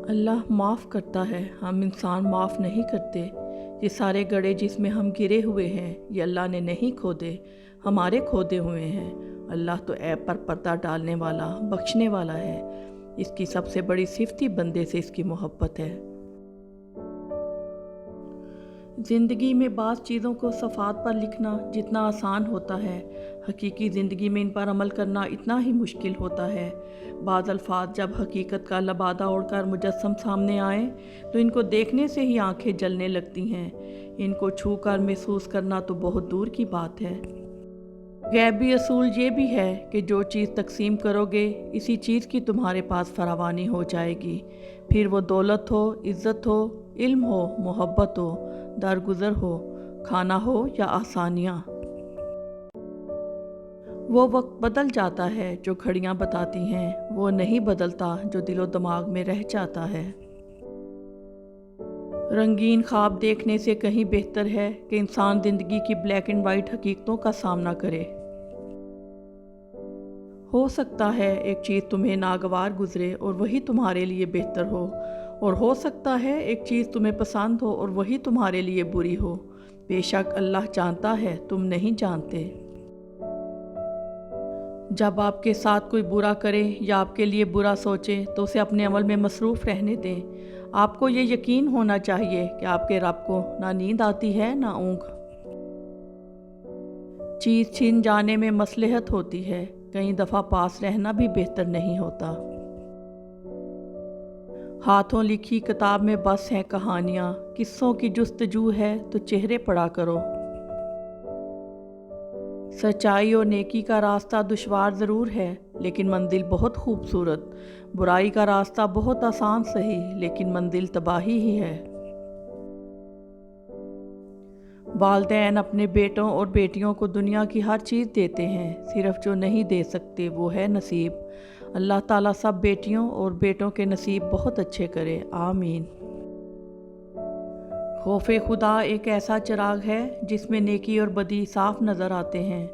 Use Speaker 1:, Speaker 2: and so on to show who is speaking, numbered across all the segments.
Speaker 1: اللہ معاف کرتا ہے، ہم انسان معاف نہیں کرتے۔ یہ سارے گڑھے جس میں ہم گرے ہوئے ہیں یہ اللہ نے نہیں کھودے، ہمارے کھودے ہوئے ہیں۔ اللہ تو عیب پر پردہ ڈالنے والا، بخشنے والا ہے۔ اس کی سب سے بڑی صفت ہی بندے سے اس کی محبت ہے۔ زندگی میں بعض چیزوں کو صفحات پر لکھنا جتنا آسان ہوتا ہے، حقیقی زندگی میں ان پر عمل کرنا اتنا ہی مشکل ہوتا ہے۔ بعض الفاظ جب حقیقت کا لبادہ اوڑھ کر مجسم سامنے آئیں تو ان کو دیکھنے سے ہی آنکھیں جلنے لگتی ہیں۔ ان کو چھو کر محسوس کرنا تو بہت دور کی بات ہے۔ غیبی اصول یہ بھی ہے کہ جو چیز تقسیم کرو گے اسی چیز کی تمہارے پاس فراوانی ہو جائے گی، پھر وہ دولت ہو، عزت ہو، علم ہو، محبت ہو، درگزر ہو، کھانا ہو یا آسانیاں۔ وہ وقت بدل جاتا ہے جو گھڑیاں بتاتی ہیں، وہ نہیں بدلتا جو دل و دماغ میں رہ جاتا ہے۔ رنگین خواب دیکھنے سے کہیں بہتر ہے کہ انسان زندگی کی بلیک اینڈ وائٹ حقیقتوں کا سامنا کرے۔ ہو سکتا ہے ایک چیز تمہیں ناگوار گزرے اور وہی تمہارے لیے بہتر ہو، اور ہو سکتا ہے ایک چیز تمہیں پسند ہو اور وہی تمہارے لیے بری ہو۔ بے شک اللہ جانتا ہے، تم نہیں جانتے۔ جب آپ کے ساتھ کوئی برا کرے یا آپ کے لیے برا سوچے تو اسے اپنے عمل میں مصروف رہنے دیں۔ آپ کو یہ یقین ہونا چاہیے کہ آپ کے رب کو نہ نیند آتی ہے نہ اونگ۔ چیز چھن جانے میں مصلحت ہوتی ہے، کئی دفعہ پاس رہنا بھی بہتر نہیں ہوتا۔ ہاتھوں لکھی کتاب میں بس ہیں کہانیاں، قصوں کی جستجو ہے تو چہرے پڑھا کرو۔ سچائی اور نیکی کا راستہ دشوار ضرور ہے لیکن منزل بہت خوبصورت، برائی کا راستہ بہت آسان سہی لیکن منزل تباہی ہی ہے۔ والدین اپنے بیٹوں اور بیٹیوں کو دنیا کی ہر چیز دیتے ہیں، صرف جو نہیں دے سکتے وہ ہے نصیب۔ اللہ تعالیٰ سب بیٹیوں اور بیٹوں کے نصیب بہت اچھے کرے، آمین۔ خوف خدا ایک ایسا چراغ ہے جس میں نیکی اور بدی صاف نظر آتے ہیں۔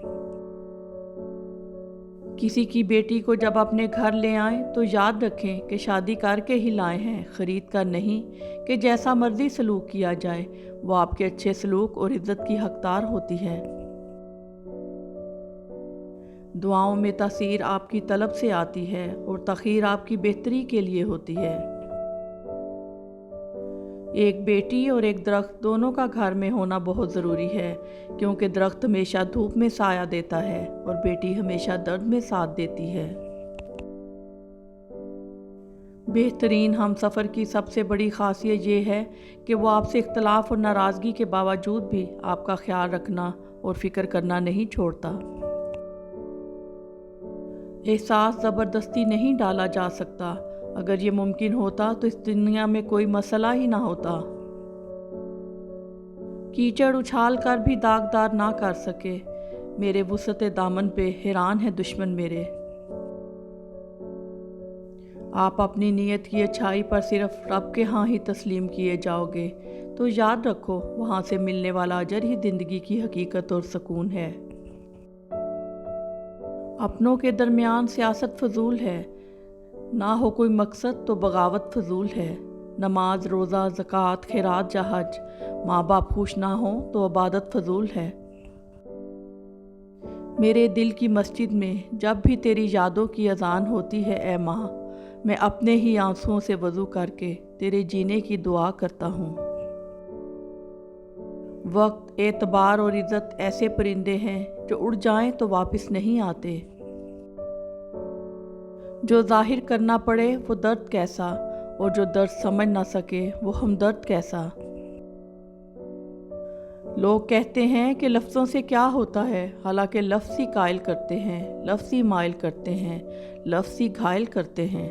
Speaker 1: کسی کی بیٹی کو جب اپنے گھر لے آئیں تو یاد رکھیں کہ شادی کر کے ہی لائے ہیں، خرید کر نہیں کہ جیسا مرضی سلوک کیا جائے وہ آپ کے اچھے سلوک اور عزت کی حقدار ہوتی ہے۔ دعاؤں میں تاثیر آپ کی طلب سے آتی ہے اور تخیر آپ کی بہتری کے لیے ہوتی ہے۔ ایک بیٹی اور ایک درخت دونوں کا گھر میں ہونا بہت ضروری ہے، کیونکہ درخت ہمیشہ دھوپ میں سایہ دیتا ہے اور بیٹی ہمیشہ درد میں ساتھ دیتی ہے۔ بہترین ہم سفر کی سب سے بڑی خاصیت یہ ہے کہ وہ آپ سے اختلاف اور ناراضگی کے باوجود بھی آپ کا خیال رکھنا اور فکر کرنا نہیں چھوڑتا۔ احساس زبردستی نہیں ڈالا جا سکتا، اگر یہ ممکن ہوتا تو اس دنیا میں کوئی مسئلہ ہی نہ ہوتا۔ کیچڑ اچھال کر بھی داغدار نہ کر سکے، میرے وسعت دامن پہ حیران ہے دشمن میرے۔ آپ اپنی نیت کی اچھائی پر صرف رب کے ہاں ہی تسلیم کیے جاؤ گے تو یاد رکھو وہاں سے ملنے والا اجر ہی زندگی کی حقیقت اور سکون ہے۔ اپنوں کے درمیان سیاست فضول ہے، نہ ہو کوئی مقصد تو بغاوت فضول ہے۔ نماز، روزہ، زکوٰۃ، خیرات یا حج، ماں باپ خوش نہ ہوں تو عبادت فضول ہے۔ میرے دل کی مسجد میں جب بھی تیری یادوں کی اذان ہوتی ہے اے ماں، میں اپنے ہی آنسوؤں سے وضو کر کے تیرے جینے کی دعا کرتا ہوں۔ وقت، اعتبار اور عزت ایسے پرندے ہیں جو اڑ جائیں تو واپس نہیں آتے۔ جو ظاہر کرنا پڑے وہ درد کیسا، اور جو درد سمجھ نہ سکے وہ ہمدرد کیسا۔ لوگ کہتے ہیں کہ لفظوں سے کیا ہوتا ہے، حالانکہ لفظ ہی قائل کرتے ہیں، لفظ ہی مائل کرتے ہیں، لفظ ہی گھائل کرتے ہیں۔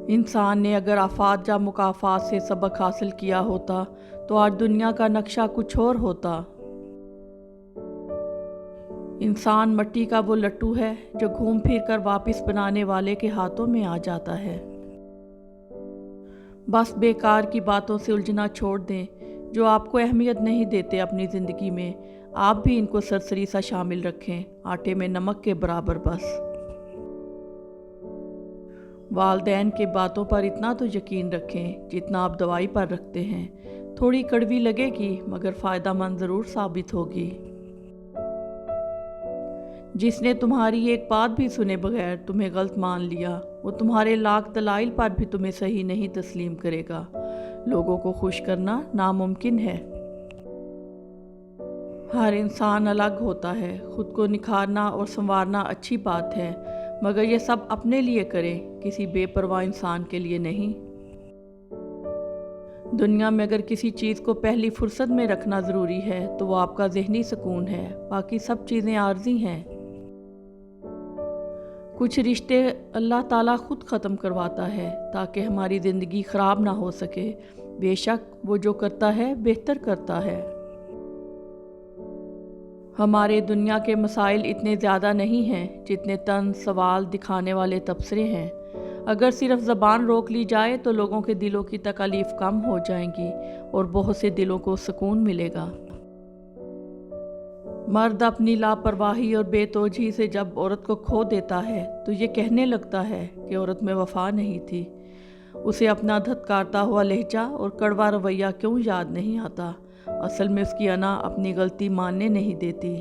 Speaker 1: انسان نے اگر آفات یا مکافات سے سبق حاصل کیا ہوتا تو آج دنیا کا نقشہ کچھ اور ہوتا۔ انسان مٹی کا وہ لٹو ہے جو گھوم پھر کر واپس بنانے والے کے ہاتھوں میں آ جاتا ہے۔ بس بیکار کی باتوں سے الجھنا چھوڑ دیں، جو آپ کو اہمیت نہیں دیتے اپنی زندگی میں، آپ بھی ان کو سرسری سا شامل رکھیں، آٹے میں نمک کے برابر بس۔ والدین کی باتوں پر اتنا تو یقین رکھیں جتنا آپ دوائی پر رکھتے ہیں۔ تھوڑی کڑوی لگے گی مگر فائدہ مند ضرور ثابت ہوگی۔ جس نے تمہاری ایک بات بھی سنے بغیر تمہیں غلط مان لیا، وہ تمہارے لاکھ دلائل پر بھی تمہیں صحیح نہیں تسلیم کرے گا۔ لوگوں کو خوش کرنا ناممکن ہے۔ ہر انسان الگ ہوتا ہے۔ خود کو نکھارنا اور سنوارنا اچھی بات ہے، مگر یہ سب اپنے لیے کریں، کسی بے پرواہ انسان کے لیے نہیں۔ دنیا میں اگر کسی چیز کو پہلی فرصت میں رکھنا ضروری ہے تو وہ آپ کا ذہنی سکون ہے، باقی سب چیزیں عارضی ہیں۔ کچھ رشتے اللہ تعالیٰ خود ختم کرواتا ہے تاکہ ہماری زندگی خراب نہ ہو سکے۔ بے شک وہ جو کرتا ہے بہتر کرتا ہے۔ ہمارے دنیا کے مسائل اتنے زیادہ نہیں ہیں جتنے طنز سوال دکھانے والے تبصرے ہیں۔ اگر صرف زبان روک لی جائے تو لوگوں کے دلوں کی تکالیف کم ہو جائیں گی اور بہت سے دلوں کو سکون ملے گا۔ مرد اپنی لاپرواہی اور بے توجہی سے جب عورت کو کھو دیتا ہے تو یہ کہنے لگتا ہے کہ عورت میں وفا نہیں تھی۔ اسے اپنا دھتکارتا ہوا لہجہ اور کڑوا رویہ کیوں یاد نہیں آتا؟ اصل میں اس کی انا اپنی غلطی ماننے نہیں دیتی۔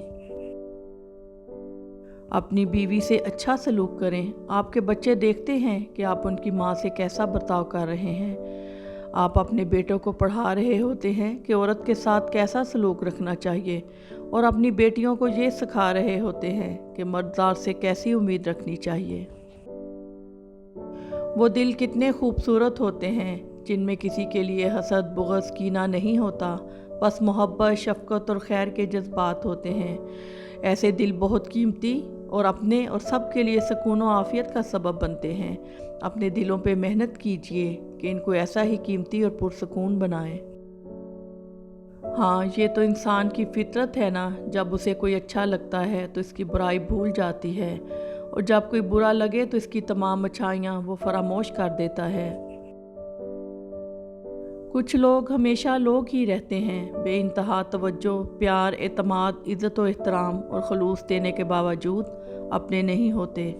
Speaker 1: اپنی بیوی سے اچھا سلوک کریں۔ آپ کے بچے دیکھتے ہیں کہ آپ ان کی ماں سے کیسا برتاؤ کر رہے ہیں۔ آپ اپنے بیٹوں کو پڑھا رہے ہوتے ہیں کہ عورت کے ساتھ کیسا سلوک رکھنا چاہیے، اور اپنی بیٹیوں کو یہ سکھا رہے ہوتے ہیں کہ مردار سے کیسی امید رکھنی چاہیے۔ وہ دل کتنے خوبصورت ہوتے ہیں جن میں کسی کے لیے حسد، بغض، کینہ نہیں ہوتا، بس محبت، شفقت اور خیر کے جذبات ہوتے ہیں۔ ایسے دل بہت قیمتی اور اپنے اور سب کے لیے سکون و عافیت کا سبب بنتے ہیں۔ اپنے دلوں پہ محنت کیجئے کہ ان کو ایسا ہی قیمتی اور پرسکون بنائیں۔ ہاں، یہ تو انسان کی فطرت ہے نا، جب اسے کوئی اچھا لگتا ہے تو اس کی برائی بھول جاتی ہے، اور جب کوئی برا لگے تو اس کی تمام اچھائیاں وہ فراموش کر دیتا ہے۔ کچھ لوگ ہمیشہ لوگ ہی رہتے ہیں، بے انتہا توجہ، پیار، اعتماد، عزت و احترام اور خلوص دینے کے باوجود اپنے نہیں ہوتے۔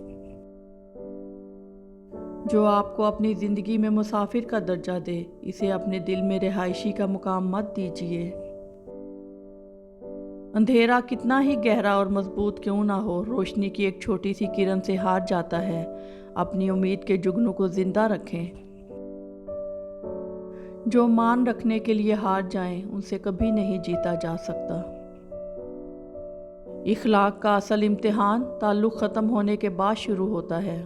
Speaker 1: جو آپ کو اپنی زندگی میں مسافر کا درجہ دے، اسے اپنے دل میں رہائشی کا مقام مت دیجیے۔ اندھیرا کتنا ہی گہرا اور مضبوط کیوں نہ ہو، روشنی کی ایک چھوٹی سی کرن سے ہار جاتا ہے۔ اپنی امید کے جگنوں کو زندہ رکھیں۔ جو مان رکھنے کے لیے ہار جائیں ان سے کبھی نہیں جیتا جا سکتا۔ اخلاق کا اصل امتحان تعلق ختم ہونے کے بعد شروع ہوتا ہے۔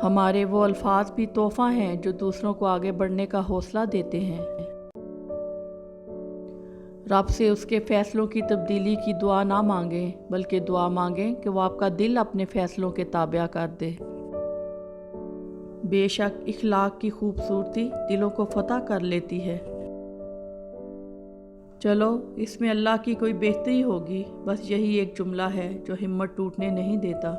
Speaker 1: ہمارے وہ الفاظ بھی تحفہ ہیں جو دوسروں کو آگے بڑھنے کا حوصلہ دیتے ہیں۔ رب سے اس کے فیصلوں کی تبدیلی کی دعا نہ مانگیں، بلکہ دعا مانگیں کہ وہ آپ کا دل اپنے فیصلوں کے تابع کر دے۔ بے شک اخلاق کی خوبصورتی دلوں کو فتح کر لیتی ہے۔ چلو، اس میں اللہ کی کوئی بہتری ہوگی، بس یہی ایک جملہ ہے جو ہمت ٹوٹنے نہیں دیتا۔